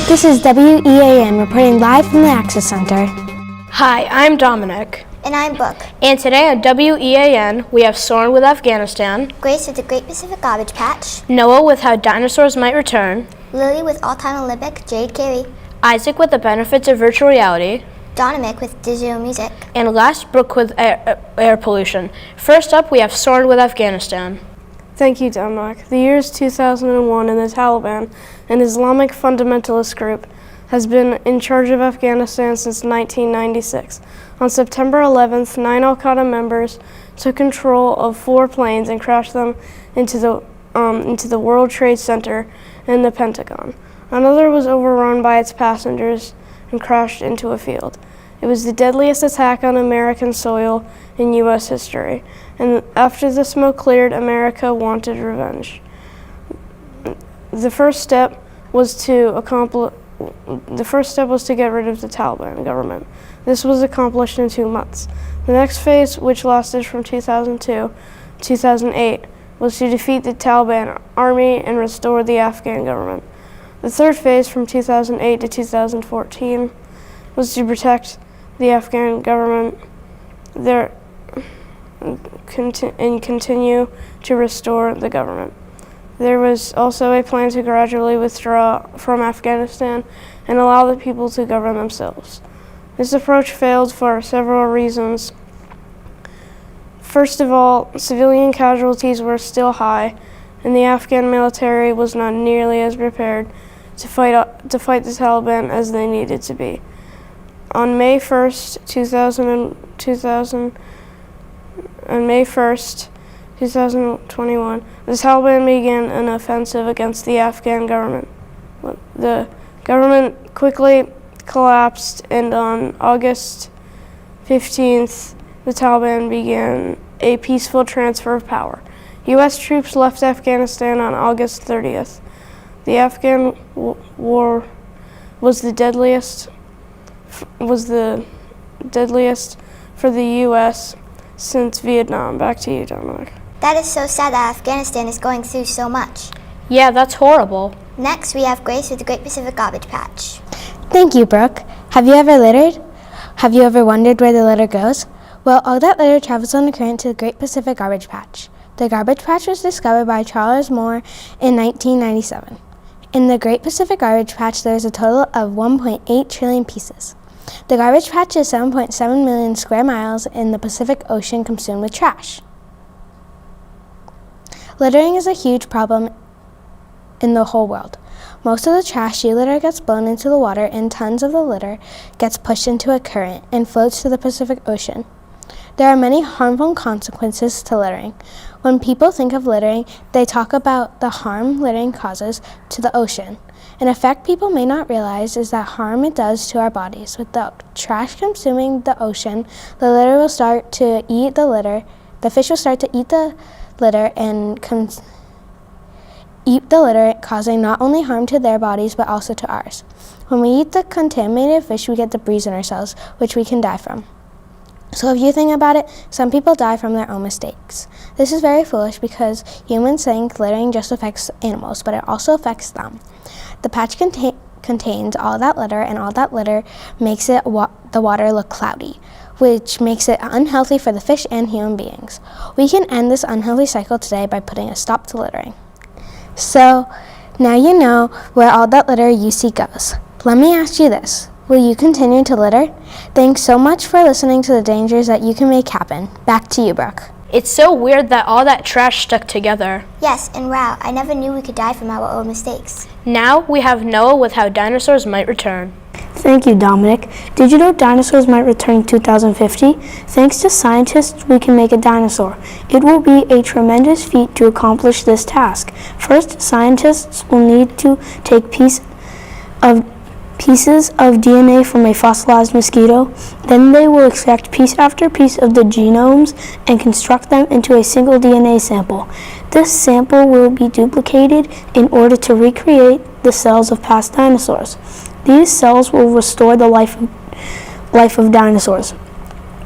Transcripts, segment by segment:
This is WEAN reporting live from the Access Center. Hi, I'm Dominic. And I'm Book. And today on WEAN, we have Soren with Afghanistan, Grace with the Great Pacific Garbage Patch, Noah with How Dinosaurs Might Return, Lily with All-Time Olympic Jay Carey, Isaac with the Benefits of Virtual Reality, Dominic with Digital Music, and last, Brooke with air pollution. First up, we have Soren with Afghanistan. Thank you, Dominic. The year is 2001 and the Taliban, an Islamic fundamentalist group, has been in charge of Afghanistan since 1996. On September 11th, 9 al-Qaeda members took control of 4 planes and crashed them into the World Trade Center and the Pentagon. Another was overrun by its passengers and crashed into a field. It was the deadliest attack on American soil in U.S. history, and after the smoke cleared, America wanted revenge. The first step was to get rid of the Taliban government. This was accomplished in 2 months. The next phase, which lasted from 2002 to 2008, was to defeat the Taliban army and restore the Afghan government. The third phase, from 2008 to 2014, was to protect the Afghan government and continue to restore the government. There was also a plan to gradually withdraw from Afghanistan and allow the people to govern themselves. This approach failed for several reasons. First of all, civilian casualties were still high, and the Afghan military was not nearly as prepared to fight the Taliban as they needed to be. On May 1st, 2021, the Taliban began an offensive against the Afghan government. The government quickly collapsed, and on August 15th, the Taliban began a peaceful transfer of power. U.S. troops left Afghanistan on August 30th. The Afghan war was the deadliest for the U.S. since Vietnam. Back to you, Dominic. That is so sad that Afghanistan is going through so much. Yeah, that's horrible. Next, we have Grace with the Great Pacific Garbage Patch. Thank you, Brooke. Have you ever littered? Have you ever wondered where the litter goes? Well, all that litter travels on the current to the Great Pacific Garbage Patch. The garbage patch was discovered by Charles Moore in 1997. In the Great Pacific Garbage Patch, there is a total of 1.8 trillion pieces. The garbage patch is 7.7 million square miles in the Pacific Ocean consumed with trash. Littering is a huge problem in the whole world. Most of the trash litter gets blown into the water, and tons of the litter gets pushed into a current and floats to the Pacific Ocean. There are many harmful consequences to littering. When people think of littering, they talk about the harm littering causes to the ocean. An effect people may not realize is that harm it does to our bodies. With the trash consuming the ocean, the litter will start to eat the litter. The fish will start to eat the litter and eat the litter, causing not only harm to their bodies but also to ours. When we eat the contaminated fish, we get debris in our cells, which we can die from. So if you think about it, some people die from their own mistakes. This is very foolish because humans think littering just affects animals, but it also affects them. The patch contains all that litter, and all that litter makes the water look cloudy, which makes it unhealthy for the fish and human beings. We can end this unhealthy cycle today by putting a stop to littering. So now you know where all that litter you see goes. Let me ask you this. Will you continue to litter? Thanks so much for listening to the dangers that you can make happen. Back to you, Brooke. It's so weird that all that trash stuck together. Yes, and wow, I never knew we could die from our own mistakes. Now we have Noah with How Dinosaurs Might Return. Thank you, Dominic. Did you know dinosaurs might return in 2050? Thanks to scientists, we can make a dinosaur. It will be a tremendous feat to accomplish this task. First, scientists will need to take pieces pieces of DNA from a fossilized mosquito. Then they will extract piece after piece of the genomes and construct them into a single DNA sample. This sample will be duplicated in order to recreate the cells of past dinosaurs. These cells will restore the life of dinosaurs.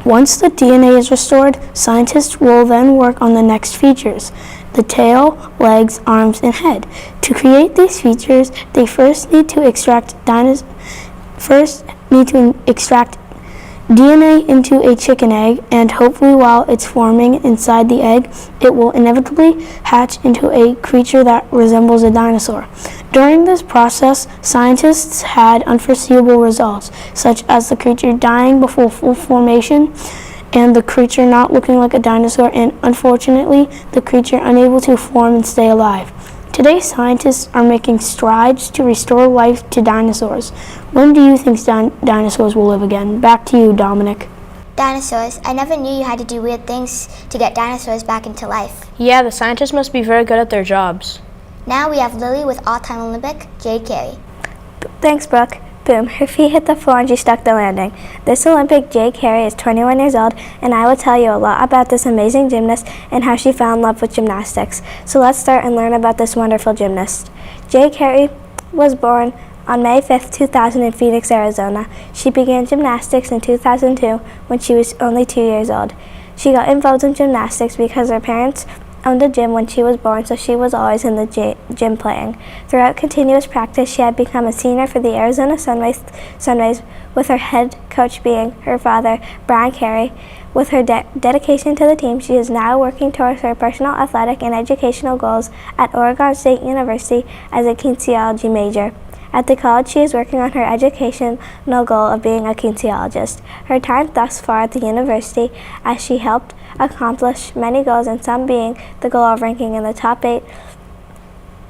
Once the DNA is restored, scientists will then work on the next features: the tail, legs, arms, and head. To create these features, they first need to extract DNA into a chicken egg, and hopefully while it's forming inside the egg, it will inevitably hatch into a creature that resembles a dinosaur. During this process, scientists had unforeseeable results, such as the creature dying before full formation, and the creature not looking like a dinosaur, and unfortunately, the creature unable to form and stay alive. Today, scientists are making strides to restore life to dinosaurs. When do you think dinosaurs will live again? Back to you, Dominic. Dinosaurs. I never knew you had to do weird things to get dinosaurs back into life. Yeah, the scientists must be very good at their jobs. Now we have Lily with all-time Olympic Jay Carey. Thanks, Brooke. Boom, her feet hit the floor and she stuck the landing. This Olympic Jay Carey is 21 years old, and I will tell you a lot about this amazing gymnast and how she fell in love with gymnastics. So let's start and learn about this wonderful gymnast. Jay Carey was born on May 5, 2000 in Phoenix, Arizona. She began gymnastics in 2002 when she was only 2 years old. She got involved in gymnastics because her parents owned a gym when she was born, so she was always in the gym playing. Throughout continuous practice, she had become a senior for the Arizona Sunrays, with her head coach being her father, Brian Carey. With her dedication to the team, she is now working towards her personal athletic and educational goals at Oregon State University as a kinesiology major. At the college, she is working on her educational goal of being a kinesiologist. Her time thus far at the university, as she helped accomplish many goals, and some being the goal of ranking in the top 8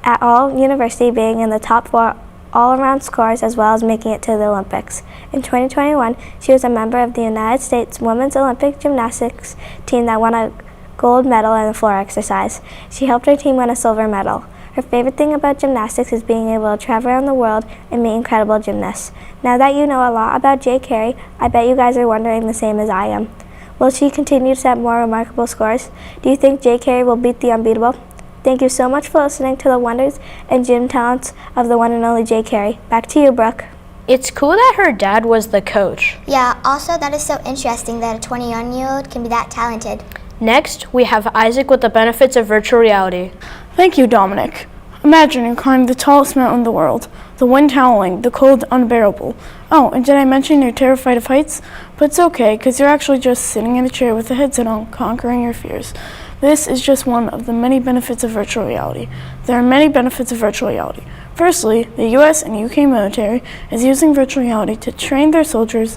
at all university, being in the top 4 all-around scores, as well as making it to the Olympics. In 2021, she was a member of the United States Women's Olympic Gymnastics team that won a gold medal in the floor exercise. She helped her team win a silver medal. Her favorite thing about gymnastics is being able to travel around the world and meet incredible gymnasts. Now that you know a lot about Jay Carey, I bet you guys are wondering the same as I am. Will she continue to set more remarkable scores? Do you think Jay Carey will beat the unbeatable? Thank you so much for listening to the wonders and gym talents of the one and only Jay Carey. Back to you, Brooke. It's cool that her dad was the coach. Yeah, also that is so interesting that a 21-year-old can be that talented. Next, we have Isaac with the benefits of virtual reality. Thank you, Dominic. Imagine you climb the tallest mountain in the world, the wind howling, the cold unbearable. Oh, and did I mention you're terrified of heights? But it's okay, because you're actually just sitting in a chair with a headset on, conquering your fears. This is just one of the many benefits of virtual reality. There are many benefits of virtual reality. Firstly, the US and UK military is using virtual reality to train their soldiers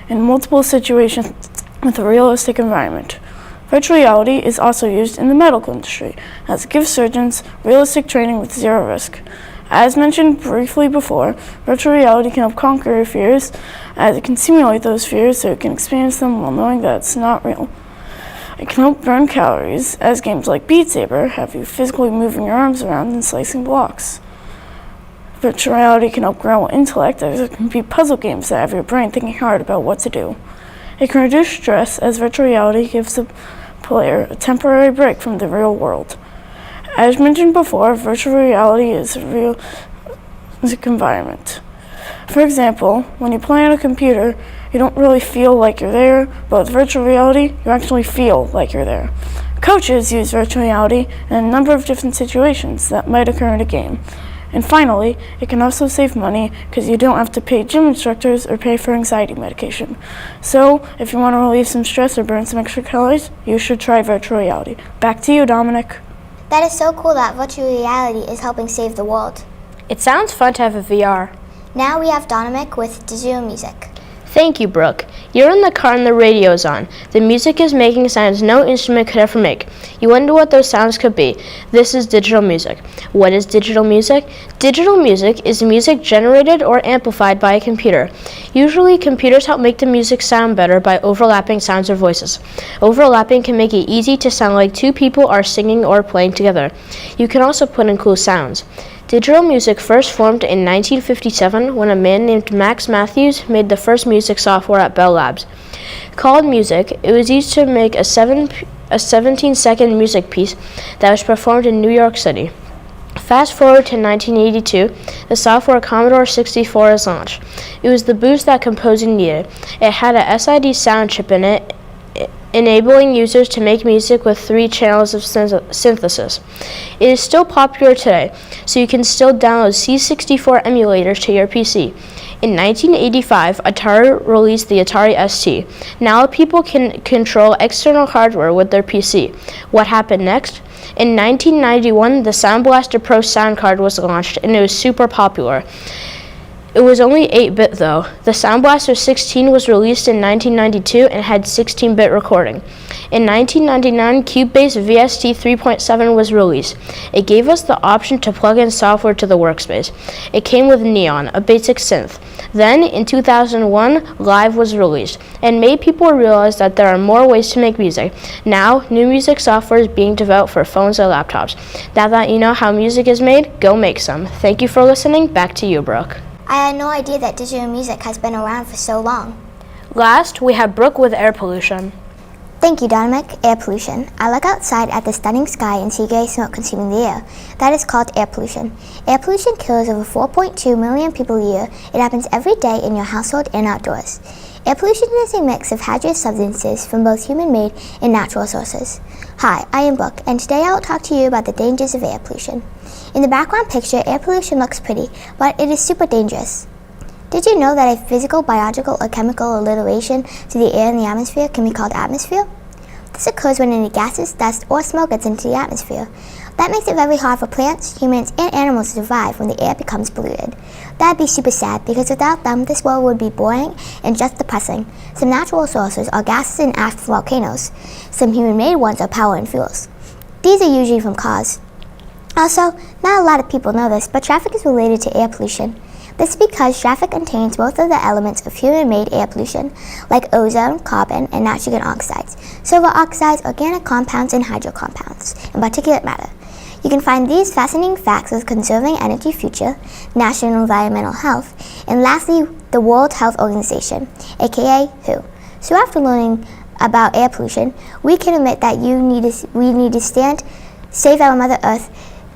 in multiple situations with a realistic environment. Virtual reality is also used in the medical industry, as it gives surgeons realistic training with zero risk. As mentioned briefly before, virtual reality can help conquer your fears, as it can simulate those fears so you can experience them while knowing that it's not real. It can help burn calories, as games like Beat Saber have you physically moving your arms around and slicing blocks. Virtual reality can help grow intellect, as it can be puzzle games that have your brain thinking hard about what to do. It can reduce stress, as virtual reality gives the player a temporary break from the real world. As mentioned before, virtual reality is a realistic environment. For example, when you play on a computer, you don't really feel like you're there, but with virtual reality, you actually feel like you're there. Coaches use virtual reality in a number of different situations that might occur in a game. And finally, it can also save money because you don't have to pay gym instructors or pay for anxiety medication. So, if you want to relieve some stress or burn some extra calories, you should try virtual reality. Back to you, Dominic. That is so cool that virtual reality is helping save the world. It sounds fun to have a VR. Now we have Dominic with digital music. Thank you, Brooke. You're in the car and the radio's on. The music is making sounds no instrument could ever make. You wonder what those sounds could be. This is digital music. What is digital music? Digital music is music generated or amplified by a computer. Usually, computers help make the music sound better by overlapping sounds or voices. Overlapping can make it easy to sound like two people are singing or playing together. You can also put in cool sounds. Digital music first formed in 1957 when a man named Max Matthews made the first music software at Bell Labs. Called Music, it was used to make a 17-second music piece that was performed in New York City. Fast forward to 1982, the software Commodore 64 is launched. It was the boost that composing needed. It had a SID sound chip in it, enabling users to make music with 3 channels of synthesis. It is still popular today, so you can still download C64 emulators to your PC. In 1985, Atari released the Atari ST. Now people can control external hardware with their PC. What happened next? In 1991, the Sound Blaster Pro sound card was launched, and it was super popular. It was only 8-bit though. The Sound Blaster 16 was released in 1992 and had 16-bit recording. In 1999, Cube-based VST 3.7 was released. It gave us the option to plug in software to the workspace. It came with Neon, a basic synth. Then, in 2001, Live was released and made people realize that there are more ways to make music. Now, new music software is being developed for phones and laptops. Now that you know how music is made, go make some. Thank you for listening. Back to you, Brooke. I had no idea that digital music has been around for so long. Last, we have Brooke with air pollution. Thank you, Dominic. Air pollution. I look outside at the stunning sky and see gray smoke consuming the air. That is called air pollution. Air pollution kills over 4.2 million people a year. It happens every day in your household and outdoors. Air pollution is a mix of hazardous substances from both human-made and natural sources. Hi, I am Brooke, and today I will talk to you about the dangers of air pollution. In the background picture, air pollution looks pretty, but it is super dangerous. Did you know that a physical, biological, or chemical alteration to the air in the atmosphere can be called atmosphere? This occurs when any gases, dust, or smoke gets into the atmosphere. That makes it very hard for plants, humans, and animals to survive when the air becomes polluted. That'd be super sad, because without them, this world would be boring and just depressing. Some natural sources are gases and ash from volcanoes. Some human-made ones are power and fuels. These are usually from cars. Also, not a lot of people know this, but traffic is related to air pollution. This is because traffic contains both of the elements of human-made air pollution, like ozone, carbon, and nitrogen oxides, silver oxides, organic compounds, and hydrocompounds, and particulate matter. You can find these fascinating facts with Conserving Energy Future, National Environmental Health, and lastly, the World Health Organization, aka WHO. So after learning about air pollution, we can admit that we need to save our Mother Earth,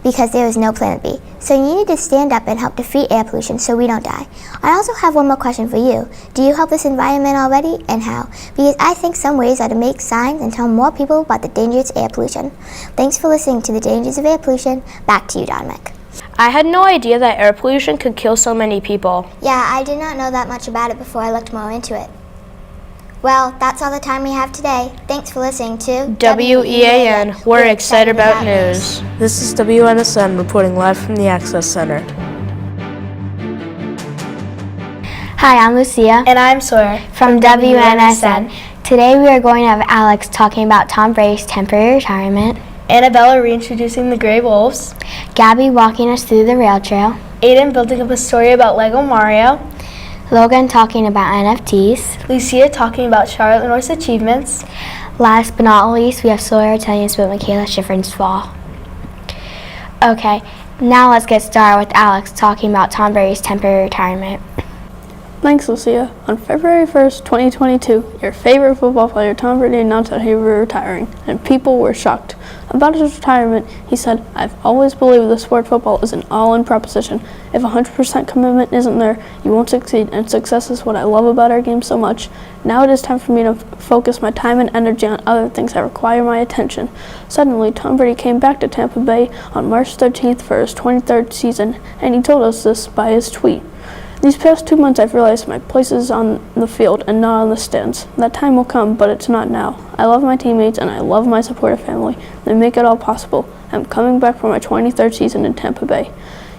because there is no planet B. So you need to stand up and help defeat air pollution so we don't die. I also have one more question for you. Do you help this environment already, and how? Because I think some ways are to make signs and tell more people about the dangers of air pollution. Thanks for listening to the dangers of air pollution. Back to you, Dominic. I had no idea that air pollution could kill so many people. Yeah, I did not know that much about it before I looked more into it. Well, that's all the time we have today. Thanks for listening to WEAN. We're excited about news. This is WNSN reporting live from the Access Center. Hi, I'm Lucia. And I'm Sawyer. From WNSN. Today we are going to have Alex talking about Tom Brady's temporary retirement, Annabella reintroducing the Grey Wolves, Gabby walking us through the rail trail, Aiden building up a story about Lego Mario, Logan talking about NFTs, Lucia talking about Charlotte North's achievements. Last but not least, we have Sawyer telling us about Michaela Shiffrin's fall. Okay, now let's get started with Alex talking about Tom Brady's temporary retirement. Thanks, Lucia. On February 1st, 2022, your favorite football player, Tom Brady, announced that he would be retiring, and people were shocked. About his retirement, he said, "I've always believed the sport football is an all-in proposition. If 100% commitment isn't there, you won't succeed, and success is what I love about our game so much. Now it is time for me to focus my time and energy on other things that require my attention." Suddenly, Tom Brady came back to Tampa Bay on March 13th for his 23rd season, and he told us this by his tweet. "These past 2 months I've realized my place is on the field and not on the stands. That time will come, but it's not now. I love my teammates and I love my supportive family. They make it all possible. I'm coming back for my 23rd season in Tampa Bay."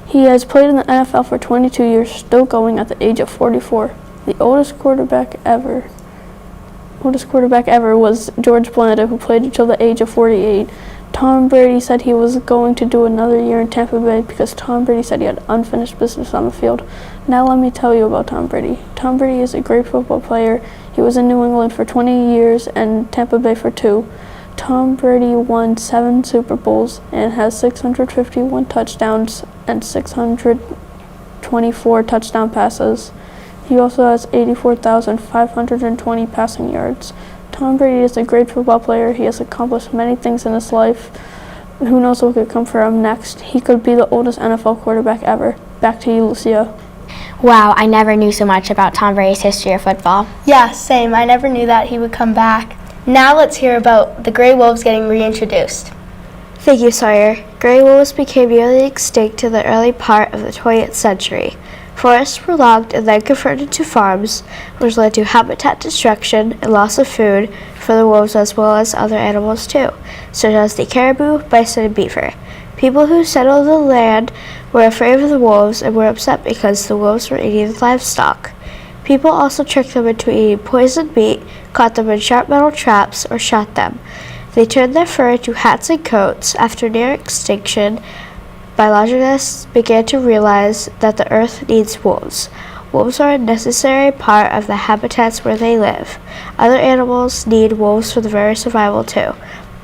He has played in the NFL for 22 years, still going at the age of 44. The oldest quarterback ever was George Blanda, who played until the age of 48. Tom Brady said he was going to do another year in Tampa Bay because Tom Brady said he had unfinished business on the field. Now let me tell you about Tom Brady. Tom Brady is a great football player. He was in New England for 20 years and Tampa Bay for 2. Tom Brady won 7 Super Bowls and has 651 touchdowns and 624 touchdown passes. He also has 84,520 passing yards. Tom Brady is a great football player. He has accomplished many things in his life. Who knows what could come for him next? He could be the oldest NFL quarterback ever. Back to you, Lucia. Wow, I never knew so much about Tom Brady's history of football. Yeah, same. I never knew that he would come back. Now let's hear about the gray wolves getting reintroduced. Thank you, Sawyer. Gray wolves became nearly extinct in the early part of the 20th century. Forests were logged and then converted to farms, which led to habitat destruction and loss of food for the wolves as well as other animals too, such as the caribou, bison, and beaver. People who settled the land were afraid of the wolves and were upset because the wolves were eating the livestock. People also tricked them into eating poisoned meat, caught them in sharp metal traps, or shot them. They turned their fur into hats and coats. After near extinction, biologists began to realize that the earth needs wolves. Wolves are a necessary part of the habitats where they live. Other animals need wolves for their survival too.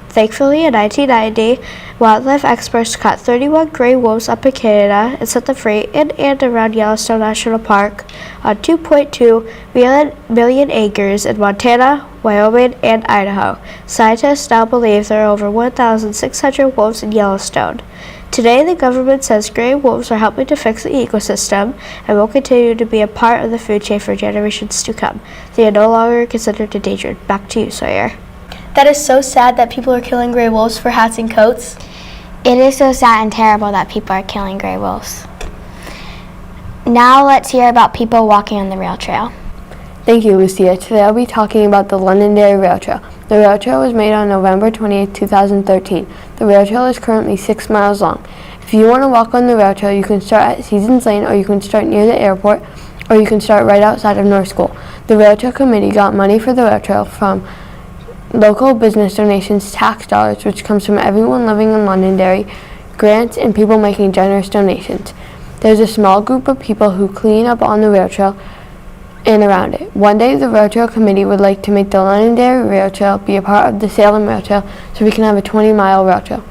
Thankfully, in 1990, wildlife experts caught 31 gray wolves up in Canada and set them free in and around Yellowstone National Park on 2.2 million acres in Montana, Wyoming, and Idaho. Scientists now believe there are over 1,600 wolves in Yellowstone. Today, the government says gray wolves are helping to fix the ecosystem and will continue to be a part of the food chain for generations to come. They are no longer considered endangered. Back to you, Sawyer. That is so sad that people are killing gray wolves for hats and coats. It is so sad and terrible that people are killing gray wolves. Now let's hear about people walking on the rail trail. Thank you, Lucia. Today I'll be talking about the Londonderry Rail Trail. The rail trail was made on November 28, 2013. The rail trail is currently 6 miles long. If you want to walk on the rail trail, you can start at Seasons Lane, or you can start near the airport, or you can start right outside of North School. The rail trail committee got money for the rail trail from local business donations, tax dollars, which comes from everyone living in Londonderry, grants, and people making generous donations. There's a small group of people who clean up on the rail trail and around it. One day, the Rail Trail Committee would like to make the Londonderry Rail Trail be a part of the Salem Rail Trail so we can have a 20-mile rail trail.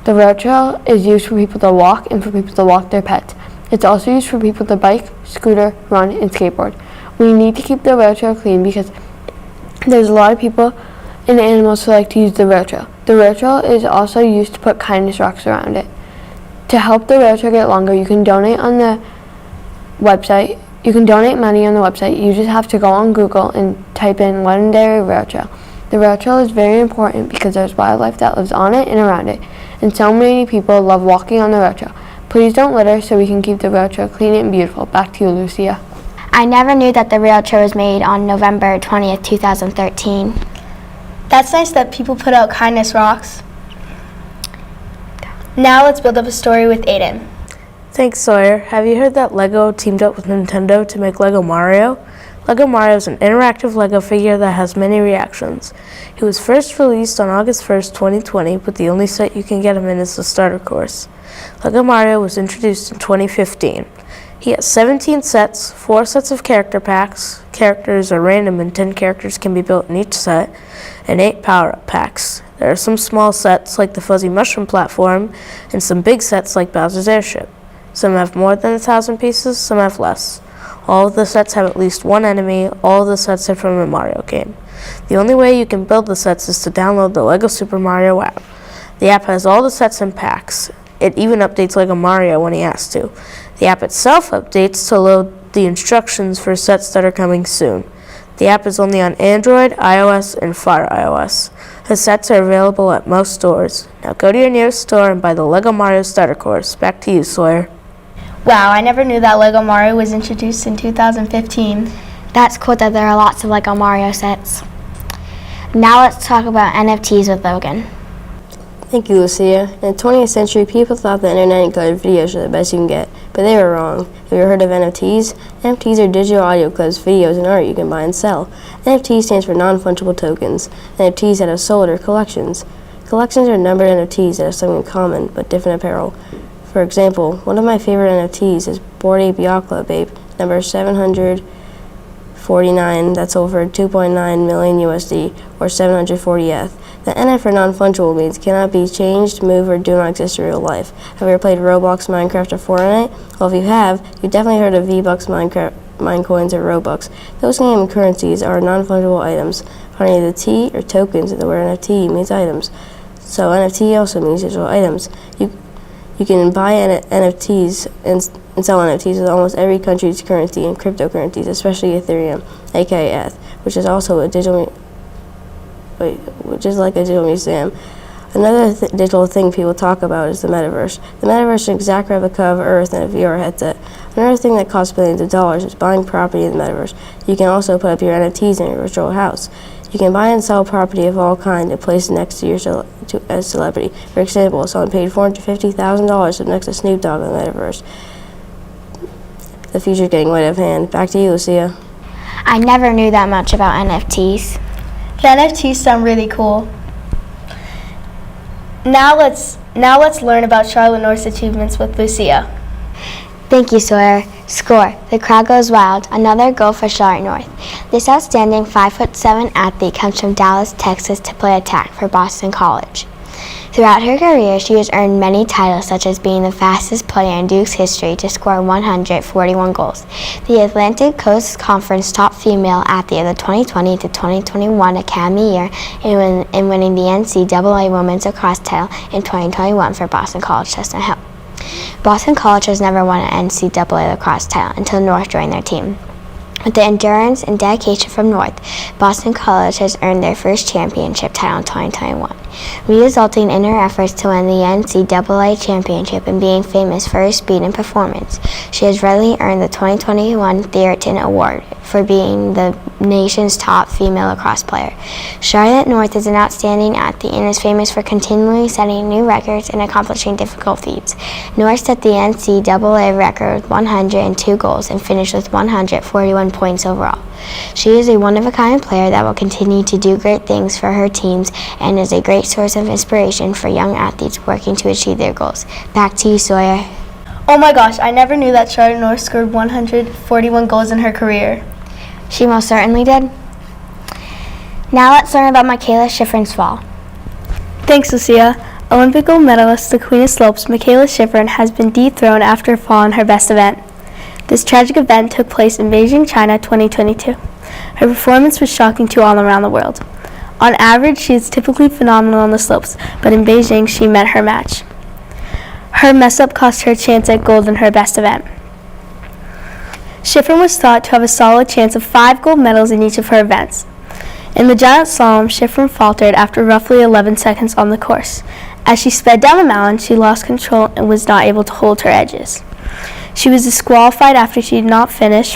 The rail trail is used for people to walk and for people to walk their pets. It's also used for people to bike, scooter, run, and skateboard. We need to keep the rail trail clean because there's a lot of people and animals who like to use the rail trail. The rail trail is also used to put kindness rocks around it. To help the rail trail get longer, you can donate on the website. You can donate money on the website. You just have to go on Google and type in Londonderry Rail Trail. The rail trail is very important because there's wildlife that lives on it and around it, and so many people love walking on the rail trail. Please don't litter so we can keep the rail trail clean and beautiful. Back to you, Lucia. I never knew that the rail trail was made on November 20th, 2013. That's nice that people put out kindness rocks. Now let's build up a story with Aiden. Thanks, Sawyer. Have you heard that LEGO teamed up with Nintendo to make LEGO Mario? LEGO Mario is an interactive LEGO figure that has many reactions. He was first released on August 1st, 2020, but the only set you can get him in is the starter course. LEGO Mario was introduced in 2015. He has 17 sets, 4 sets of character packs. Characters are random and 10 characters can be built in each set, and 8 power-up packs. There are some small sets like the Fuzzy Mushroom platform, and some big sets like Bowser's Airship. Some have more than 1,000 pieces, some have less. All of the sets have at least one enemy. All of the sets are from a Mario game. The only way you can build the sets is to download the LEGO Super Mario app. The app has all the sets and packs. It even updates LEGO Mario when he has to. The app itself updates to load the instructions for sets that are coming soon. The app is only on Android, iOS, and Fire iOS. The sets are available at most stores. Now go to your nearest store and buy the LEGO Mario starter course. Back to you, Sawyer. Wow, I never knew that LEGO Mario was introduced in 2015. That's cool that there are lots of LEGO Mario sets. Now let's talk about NFTs with Logan. Thank you, Lucia. In the 20th century, people thought the internet and colored videos were the best you can get, but they were wrong. Have you ever heard of NFTs? NFTs are digital audio clips, videos, and art you can buy and sell. NFT stands for non-fungible tokens. NFTs that have sold are collections. Collections are numbered NFTs that have something in common, but different apparel. For example, one of my favorite NFTs is Bored Ape Yacht Club Ape, number 700 49 that sold for 2.9 million USD or 740 ETH. The NF for non-fungible means cannot be changed, moved, or do not exist in real life. Have you ever played Roblox, Minecraft, or Fortnite? Well, if you have, you've definitely heard of V-Bucks, Minecraft, Minecoins, or Robux. Those game currencies are non-fungible items, finding the T or tokens in the word NFT means items. So NFT also means digital items. You can buy NFTs and sell NFTs with almost every country's currency and cryptocurrencies, especially Ethereum, aka ETH, which is also like a digital museum. Another digital thing people talk about is the metaverse. The metaverse is an exact replica of Earth and a VR headset. Another thing that costs billions of dollars is buying property in the metaverse. You can also put up your NFTs in your virtual house. You can buy and sell property of all kinds and place it next to your as celebrity. For example, someone paid $450,000 to next to Snoop Dogg in the metaverse. The future's getting way out of hand. Back to you, Lucia. I never knew that much about NFTs. The NFTs sound really cool. Now let's learn about Charlotte North's achievements with Lucia. Thank you, Sawyer. Score. The crowd goes wild. Another goal for Charlotte North. This outstanding 5'7" athlete comes from Dallas, Texas to play attack for Boston College. Throughout her career, she has earned many titles, such as being the fastest player in Duke's history to score 141 goals, the Atlantic Coast Conference top female athlete of the 2020 to 2021 academy year, and winning the NCAA Women's Lacrosse title in 2021 for Boston College Chestnut Hill. Boston College has never won an NCAA lacrosse title until North joined their team. With the endurance and dedication from North, Boston College has earned their first championship title in 2021, resulting in her efforts to win the NCAA championship and being famous for her speed and performance. She has readily earned the 2021 Theatin Award for being the nation's top female lacrosse player. Charlotte North is an outstanding athlete and is famous for continually setting new records and accomplishing difficult feats. North set the NCAA record with 102 goals and finished with 141 points overall. She is a one-of-a-kind player that will continue to do great things for her teams and is a great source of inspiration for young athletes working to achieve their goals. Back to you, Sawyer. Oh my gosh, I never knew that Charlotte North scored 141 goals in her career. She most certainly did. Now let's learn about Michaela Shiffrin's fall. Thanks, Lucia. Olympic gold medalist, the Queen of Slopes, Michaela Shiffrin, has been dethroned after a fall in her best event. This tragic event took place in Beijing, China, 2022. Her performance was shocking to all around the world. On average, she is typically phenomenal on the slopes, but in Beijing, she met her match. Her mess-up cost her a chance at gold in her best event. Shiffrin was thought to have a solid chance of 5 gold medals in each of her events. In the giant slalom, Shiffrin faltered after roughly 11 seconds on the course. As she sped down the mountain, she lost control and was not able to hold her edges. She was disqualified after she did not finish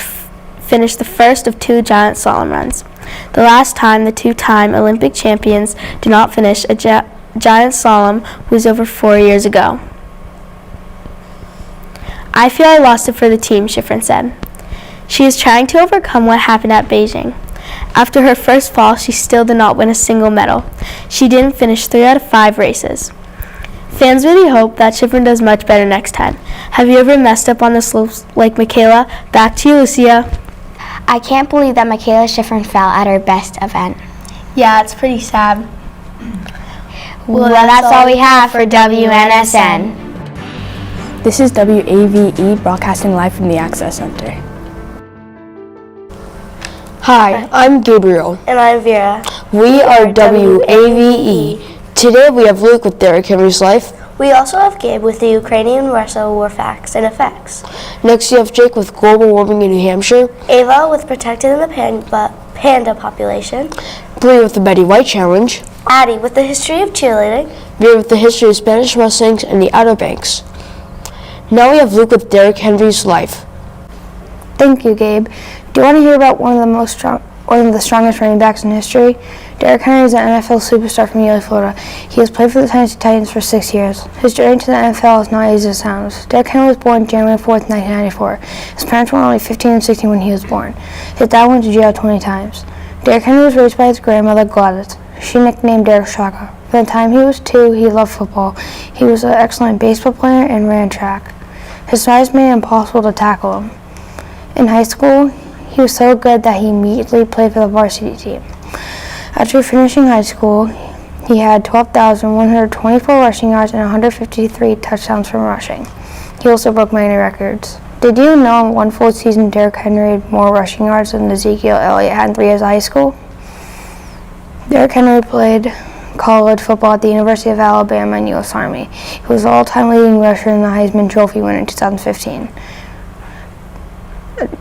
the first of 2 giant slalom runs. The last time the 2-time Olympic champions did not finish a giant slalom was over 4 years ago. I feel I lost it for the team, Shiffrin said. She is trying to overcome what happened at Beijing. After her first fall, she still did not win a single medal. She didn't finish 3 out of 5 races. Fans really hope that Shiffrin does much better next time. Have you ever messed up on the slopes like Michaela? Back to you, Lucia. I can't believe that Michaela Shiffrin fell at her best event. Yeah, it's pretty sad. Well, that's all we have for WNSN. This is WAVE broadcasting live from the Access Center. Hi, I'm Gabriel. And I'm Vera. We are WAVE. Today we have Luke with Derrick Henry's life. We also have Gabe with the Ukrainian-Russia war facts and effects. Next you have Jake with global warming in New Hampshire. Ava with protecting the panda population. Bree with the Betty White Challenge. Addie with the history of cheerleading. Vera with the history of Spanish wrestling and the Outer Banks. Now we have Luke with Derrick Henry's life. Thank you, Gabe. Do you want to hear about one of the strongest running backs in history? Derrick Henry is an NFL superstar from Ely, Florida. He has played for the Tennessee Titans for 6 years. His journey to the NFL is not easy as it sounds. Derrick Henry was born January 4th, 1994. His parents were only 15 and 16 when he was born. His dad went to jail 20 times. Derrick Henry was raised by his grandmother, Gladys. She nicknamed Derrick Shaka. From the time he was 2, he loved football. He was an excellent baseball player and ran track. His size made it impossible to tackle him. In high school, He was so good that he immediately played for the varsity team. After finishing high school, he had 12,124 rushing yards and 153 touchdowns from rushing. He also broke many records. Did you know in one full season Derrick Henry had more rushing yards than Ezekiel Elliott had in 3 years of high school? Derrick Henry played college football at the University of Alabama and U.S. Army. He was the all-time leading rusher in the Heisman Trophy winner in 2015.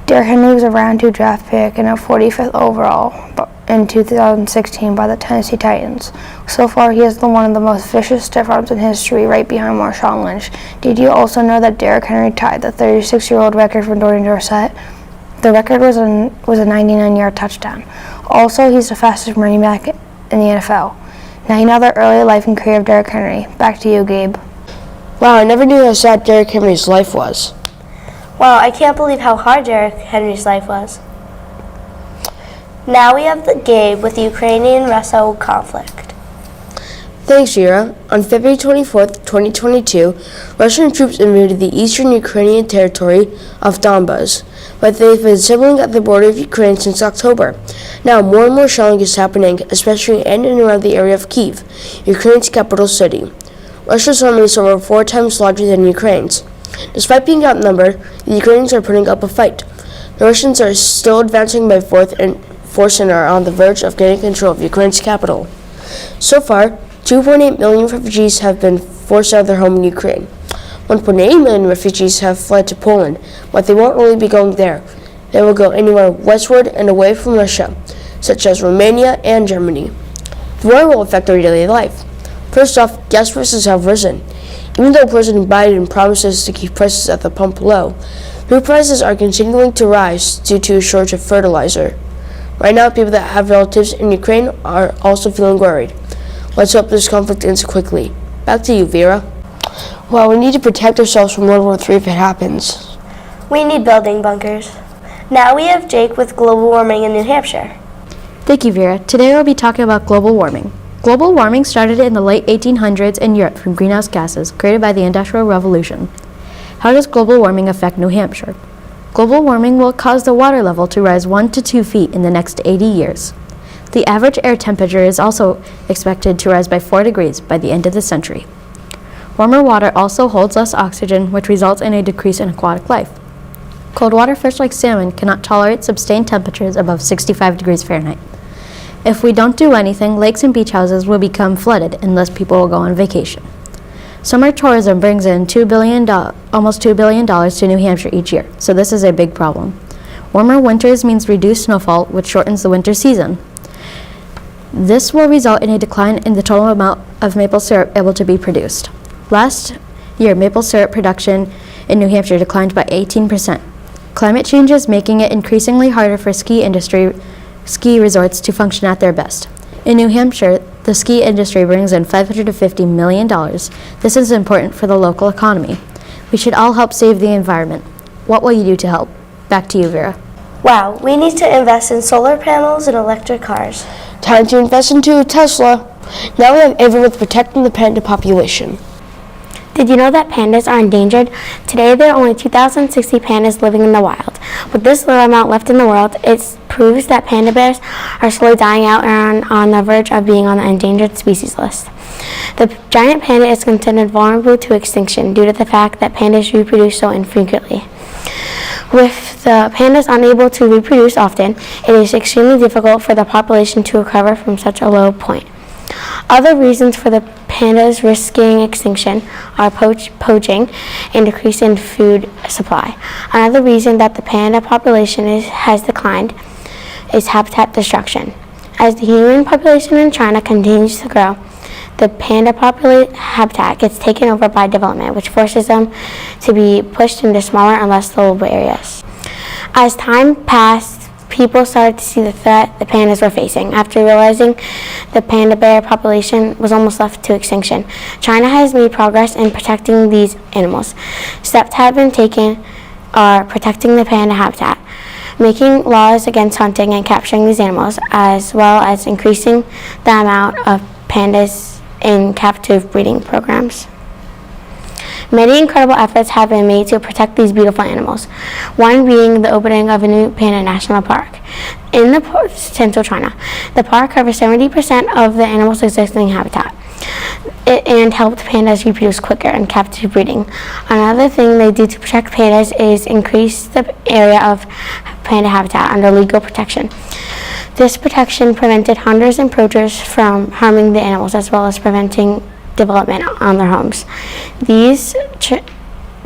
Derrick Henry was a round 2 draft pick and a 45th overall in 2016 by the Tennessee Titans. So far, he has one of the most vicious stiff arms in history, right behind Marshawn Lynch. Did you also know that Derrick Henry tied the 36-year-old record for door-to-door Dorsett? The record was a 99-yard touchdown. Also, he's the fastest running back in the NFL. Now you know the early life and career of Derrick Henry. Back to you, Gabe. Wow, I never knew how sad Derrick Henry's life was. Wow, I can't believe how hard Derrick Henry's life was. Now we have the Gabe with the Ukrainian-Russo conflict. Thanks, Vera. On February 24th, 2022, Russian troops invaded the eastern Ukrainian territory of Donbas, but they've been sibling at the border of Ukraine since October. Now, more and more shelling is happening, especially in and around the area of Kyiv, Ukraine's capital city. Russia's army is over 4 times larger than Ukraine's. Despite being outnumbered, the Ukrainians are putting up a fight. The Russians are still advancing by force and are on the verge of getting control of Ukraine's capital. So far, 2.8 million refugees have been forced out of their home in Ukraine. 1.8 million refugees have fled to Poland, but they won't really be going there. They will go anywhere westward and away from Russia, such as Romania and Germany. The war will affect their daily life. First off, gas prices have risen. Even though President Biden promises to keep prices at the pump low, food prices are continuing to rise due to a shortage of fertilizer. Right now, people that have relatives in Ukraine are also feeling worried. Let's hope this conflict ends quickly. Back to you, Vera. Well, we need to protect ourselves from World War III if it happens. We need building bunkers. Now we have Jake with global warming in New Hampshire. Thank you, Vera. Today we'll be talking about global warming. Global warming started in the late 1800s in Europe from greenhouse gases created by the Industrial Revolution. How does global warming affect New Hampshire? Global warming will cause the water level to rise 1 to 2 feet in the next 80 years. The average air temperature is also expected to rise by 4 degrees by the end of the century. Warmer water also holds less oxygen, which results in a decrease in aquatic life. Cold water fish like salmon cannot tolerate sustained temperatures above 65 degrees Fahrenheit. If we don't do anything, lakes and beach houses will become flooded and less people will go on vacation. Summer tourism brings in almost $2 billion to New Hampshire each year, so this is a big problem. Warmer winters means reduced snowfall, which shortens the winter season. This will result in a decline in the total amount of maple syrup able to be produced. Last year, maple syrup production in New Hampshire declined by 18%. Climate change is making it increasingly harder for ski resorts to function at their best. In New Hampshire, the ski industry brings in $550 million. This is important for the local economy. We should all help save the environment. What will you do to help? Back to you, Vera. Wow, we need to invest in solar panels and electric cars. Time to invest into a Tesla. Now we have Ava with protecting the panda population. Did you know that pandas are endangered? Today there are only 2,060 pandas living in the wild. With this little amount left in the world, it proves that panda bears are slowly dying out and are on the verge of being on the endangered species list. The giant panda is considered vulnerable to extinction due to the fact that pandas reproduce so infrequently. With the pandas unable to reproduce often, it is extremely difficult for the population to recover from such a low point. Other reasons for the pandas risking extinction are poaching and decrease in food supply. Another reason that the panda population has declined is habitat destruction. As the human population in China continues to grow, the panda habitat gets taken over by development, which forces them to be pushed into smaller and less livable areas. As time passed, people started to see the threat the pandas were facing. After realizing the panda bear population was almost left to extinction, China has made progress in protecting these animals. Steps have been taken are protecting the panda habitat, making laws against hunting and capturing these animals, as well as increasing the amount of pandas in captive breeding programs. Many incredible efforts have been made to protect these beautiful animals, one being the opening of a new panda national park in central China. The park covers 70% of the animal's existing habitat and helped pandas reproduce quicker in captive breeding. Another thing they do to protect pandas is increase the area of panda habitat under legal protection. This protection prevented hunters and poachers from harming the animals, as well as preventing development on their homes. These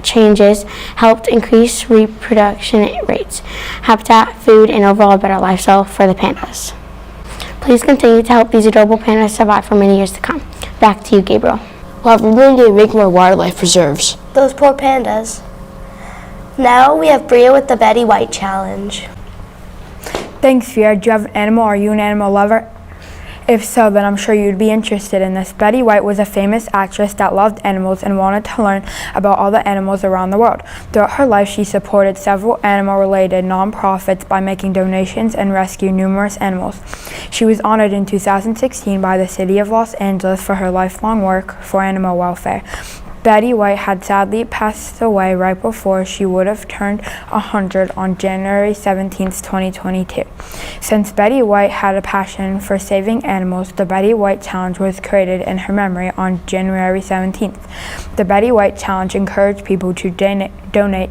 changes helped increase reproduction rates, habitat, food, and overall better lifestyle for the pandas. Please continue to help these adorable pandas survive for many years to come. Back to you, Gabriel. Wow, we're going to make more wildlife preserves. Those poor pandas. Now we have Bria with the Betty White challenge. Thanks, Vera. Do you have an animal? Are you an animal lover? If so, then I'm sure you'd be interested in this. Betty White was a famous actress that loved animals and wanted to learn about all the animals around the world. Throughout her life, she supported several animal-related nonprofits by making donations and rescued numerous animals. She was honored in 2016 by the city of Los Angeles for her lifelong work for animal welfare. Betty White had sadly passed away right before she would have turned 100 on January 17, 2022. Since Betty White had a passion for saving animals, the Betty White Challenge was created in her memory on January 17th. The Betty White Challenge encouraged people to donate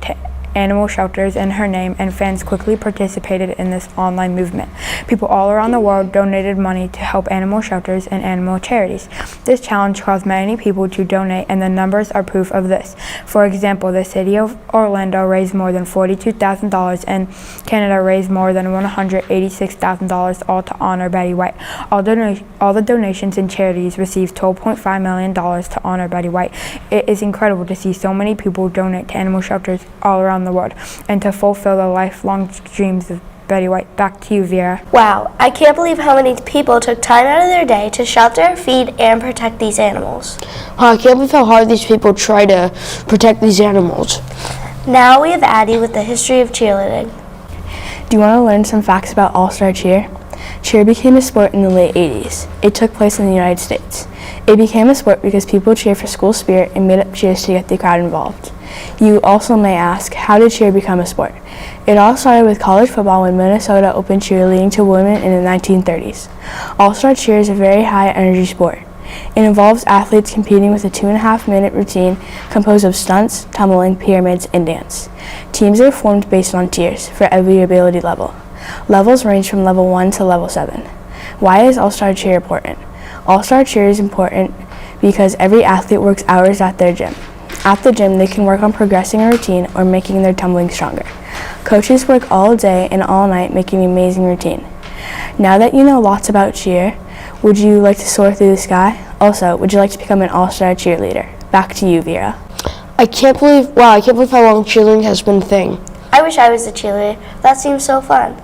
to animal shelters in her name, and fans quickly participated in this online movement. People all around the world donated money to help animal shelters and animal charities. This challenge caused many people to donate, and the numbers are proof of this. For example, the city of Orlando raised more than $42,000 and Canada raised more than $186,000, all to honor Betty White. All the donations and charities received $12.5 million to honor Betty White. It is incredible to see so many people donate to animal shelters all around the world and to fulfill the lifelong dreams of Betty White. Back to you, Vera. Wow, I can't believe how many people took time out of their day to shelter, feed, and protect these animals. Wow, I can't believe how hard these people try to protect these animals. Now we have Addie with the history of cheerleading. Do you want to learn some facts about All-Star Cheer? Cheer became a sport in the late 80s. It took place in the United States. It became a sport because people cheered for school spirit and made up cheers to get the crowd involved. You also may ask, how did cheer become a sport? It all started with college football when Minnesota opened cheerleading to women in the 1930s. All-Star Cheer is a very high-energy sport. It involves athletes competing with a 2.5-minute routine composed of stunts, tumbling, pyramids, and dance. Teams are formed based on tiers for every ability level. Levels range from level 1 to level 7. Why is All-Star Cheer important? All-Star Cheer is important because every athlete works hours at their gym. At the gym, they can work on progressing a routine or making their tumbling stronger. Coaches work all day and all night making an amazing routine. Now that you know lots about cheer, would you like to soar through the sky? Also, would you like to become an all-star cheerleader? Back to you, Vera. I can't believe how long cheerleading has been a thing. I wish I was a cheerleader. That seems so fun.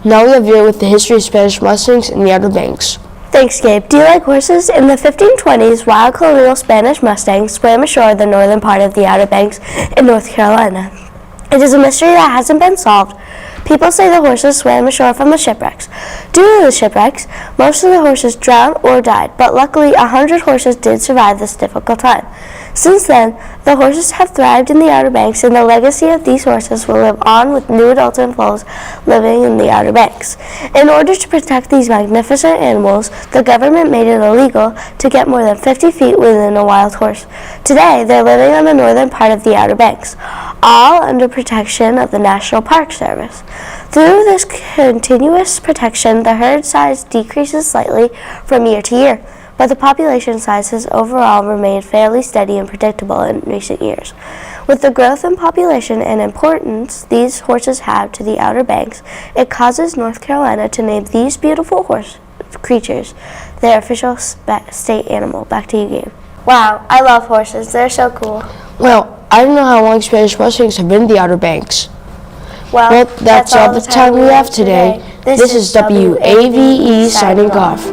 Now we have Vera with the history of Spanish Mustangs in the Outer Banks. Thanks, Gabe. Do you like horses? In the 1520s, wild colonial Spanish Mustangs swam ashore the northern part of the Outer Banks in North Carolina. It is a mystery that hasn't been solved. People say the horses swam ashore from the shipwrecks. Due to the shipwrecks, most of the horses drowned or died, but luckily 100 horses did survive this difficult time. Since then, the horses have thrived in the Outer Banks, and the legacy of these horses will live on with new adults and foals living in the Outer Banks. In order to protect these magnificent animals, the government made it illegal to get more than 50 feet within a wild horse. Today, they're living on the northern part of the Outer Banks, all under protection of the National Park Service. Through this continuous protection, the herd size decreases slightly from year to year, but the population size has overall remained fairly steady and predictable in recent years. With the growth in population and importance these horses have to the Outer Banks, it causes North Carolina to name these beautiful horse creatures their official state animal. Back to you, Gabe. Wow, I love horses. They're so cool. Well, I don't know how long Spanish Mustangs have been in the Outer Banks. Well, that's all the time we have today. This is WAVE signing off.